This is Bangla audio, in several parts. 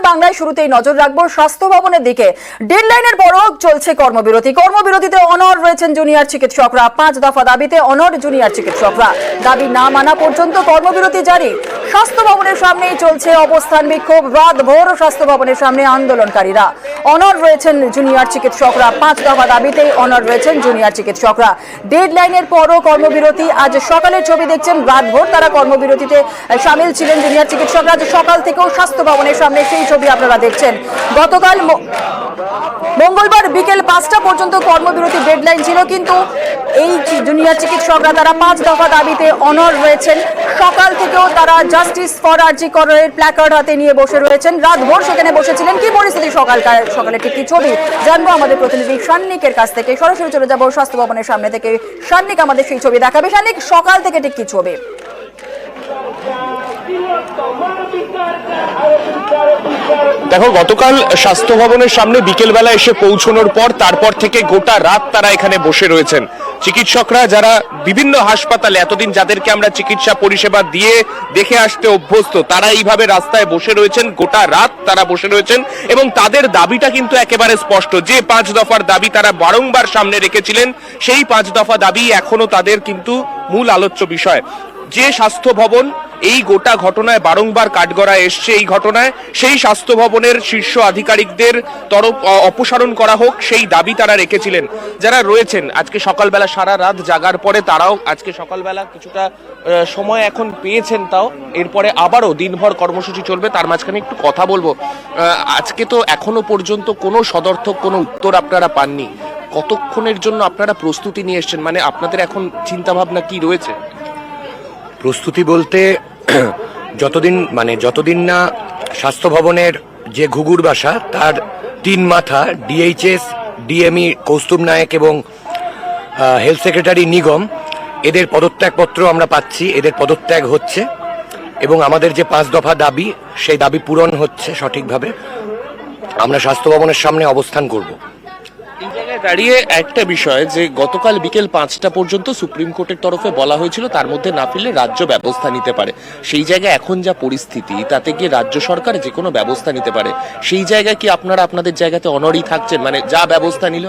বাংলায় শুরুতেই নজর রাখবো স্বাস্থ্য ভবনের দিকে। ডেডলাইনের পরও চলছে কর্মবিরতিতে অনড় রয়েছেন জুনিয়র চিকিৎসকরা। 5 দফা দাবিতে অনড় জুনিয়র চিকিৎসকরা। দাবি না মানা পর্যন্ত কর্মবিরতি জারি। স্বাস্থ্য ভবনের সামনেই চলছে অবস্থান বিক্ষোভ। রাত ভোর স্বাস্থ্য ভবনের সামনে আন্দোলনকারীরা। অনড় রয়েছেন জুনিয়র চিকিৎসকরা। 5 দফা দাবিতেই অনড় রয়েছেন জুনিয়র চিকিৎসকরা। ডেডলাইনের পরও কর্মবিরতি। আজ সকালের ছবি দেখছেন, রাত ভোর তারা কর্মবিরতিতে সামিল ছিলেন জুনিয়র চিকিৎসকরা। আজ সকাল থেকেও স্বাস্থ্য ভবনের সামনে সেই ছবি আপনারা দেখছেন। গতকাল মঙ্গলবার বিকেল 5টা পর্যন্ত কর্মবিরতি ডেডলাইন ছিল, কিন্তু এই জুনিয়র চিকিৎসকরা তারা 5 দফা দাবিতে অনড় রয়েছেন। সকাল থেকেও তারা জাস্টিস ফর আরজি করের প্ল্যাকার্ড হাতে নিয়ে বসে রয়েছেন। রাত ভোর সেখানে বসেছিলেন। কি পরিস্থিতি সকালে ঠিক কি ছবি জানবো আমাদের প্রতিনিধি সান্নিকের কাছ থেকে। সরাসরি চলে যাবো স্বাস্থ্য ভবনের সামনে থেকে। সান্নিক আমাদের সেই ছবি দেখাবে। সান্নিক, সকাল থেকে ঠিক কি ছবি? দেখো, গতকাল স্বাস্থ্য ভবনের সামনে বিকেলবেলা এসে পৌঁছানোর পর তারপর থেকে গোটা রাত তারা এখানে বসে রয়েছেন। চিকিৎসকরা যারা বিভিন্ন হাসপাতালে এতদিন যাদেরকে আমরা চিকিৎসা পরিষেবা দিয়ে দেখে আসতে অভ্যস্ত, তারা এইভাবে রাস্তায় বসে রয়েছেন। গোটা রাত তারা বসে রয়েছেন এবং তাদের দাবিটা কিন্তু একেবারে স্পষ্ট। যে 5 দফার দাবি তারা বারংবার সামনে রেখেছিলেন, সেই 5 দফা দাবি এখনো তাদের কিন্তু মূল আলোচ্য বিষয়। যে স্বাস্থ্য ভবন এই গোটা ঘটনায় বারংবার কাঠগড়ায় এসছে, এই ঘটনায় সেই স্বাস্থ্য ভবনের শীর্ষ আধিকারিকদের তরফ অপসারণ করা হোক, সেই দাবি তারা রেখেছিলেন। যারা রয়েছেন আজকে সকালবেলা সারা রাত জাগার পরে তারাও আজকে সকালবেলা কিছুটা সময় এখন পেয়েছেন, তাও এরপরে আবারও দিনভর কর্মসূচি চলবে। তার মাঝখানে একটু কথা বলবো। আজকে তো এখনো পর্যন্ত কোনো সদর্থক কোনো উত্তর আপনারা পাননি। কতক্ষণের জন্য আপনারা প্রস্তুতি নিয়ে এসছেন? মানে আপনাদের এখন চিন্তা ভাবনা কি রয়েছে? প্রস্তুতি বলতে যতদিন না স্বাস্থ্য ভবনের যে ঘুঘুর বাসা তার 3 মাথা ডিএইচএস, ডিএমই কৌস্তুভ নায়েক এবং হেলথ সেক্রেটারি নিগম, এদের পদত্যাগপত্র আমরা পাচ্ছি। এদের পদত্যাগ হচ্ছে এবং আমাদের যে 5 দফা দাবি, সেই দাবি পূরণ হচ্ছে সঠিকভাবে। আমরা স্বাস্থ্য ভবনের সামনে অবস্থান করব। এই জায়গায় দাঁড়িয়ে একটা বিষয়, যে গতকাল বিকেল 5টা পর্যন্ত সুপ্রিম কোর্টের তরফে বলা হয়েছিল তার মধ্যে না ফিরলে রাজ্য ব্যবস্থা নিতে পারে। সেই জায়গায় এখন যা পরিস্থিতি, তাতে গিয়ে রাজ্য সরকার যে কোনো ব্যবস্থা নিতে পারে। সেই জায়গায় কি আপনারা আপনাদের জায়গাতে অনড়ই থাকছেন? মানে যা ব্যবস্থা নিল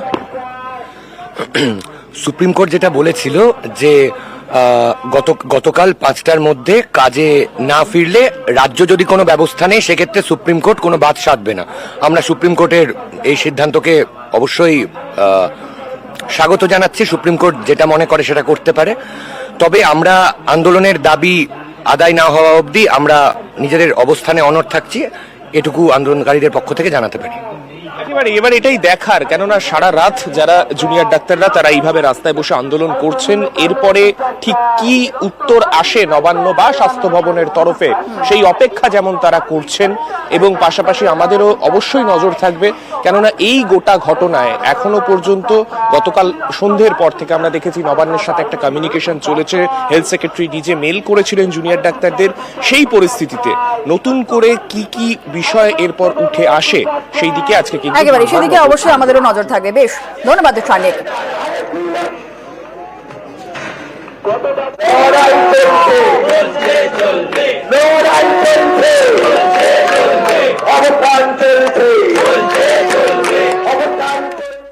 সুপ্রিম কোর্ট যেটা বলেছিল যে গতকাল 5টার মধ্যে কাজে না ফিরলে রাজ্য যদি কোনো ব্যবস্থা নেয়, সেক্ষেত্রে সুপ্রিম কোর্ট কোনো বাদ সাধবে না। আমরা সুপ্রিম কোর্টের এই সিদ্ধান্তকে অবশ্যই স্বাগত জানাচ্ছি। সুপ্রিম কোর্ট যেটা মনে করে সেটা করতে পারে। তবে আমরা আন্দোলনের দাবি আদায় না হওয়া অবধি আমরা নিজেদের অবস্থানে অনড় থাকছি, এটুকু আন্দোলনকারীদের পক্ষ থেকে জানাতে পারি। এবার এটাই দেখার, কেননা সারা রাত যারা জুনিয়র ডাক্তাররা তারা এইভাবে রাস্তায় বসে আন্দোলন করছেন, এরপরে ঠিক কি উত্তর আসে নবান্ন বা স্বাস্থ্য ভবনের তরফে, সেই অপেক্ষা যেমন তারা করছেন। এবং পাশাপাশি আমাদেরও অবশ্যই নজর থাকবে, কেননা এই গোটা ঘটনায় এখনো পর্যন্ত গতকাল সন্ধ্যের পর থেকে আমরা দেখেছি নবান্নের সাথে একটা কমিউনিকেশন চলেছে। হেলথ সেক্রেটারি নিজে মেল করেছিলেন জুনিয়র ডাক্তারদের। সেই পরিস্থিতিতে নতুন করে কি কি বিষয় এরপর উঠে আসে, সেই দিকে আজকে একেবারে সেদিকে অবশ্যই আমাদেরও নজর থাকবে। বেশ, ধন্যবাদ সান্নিক। অবস্থান চলছে।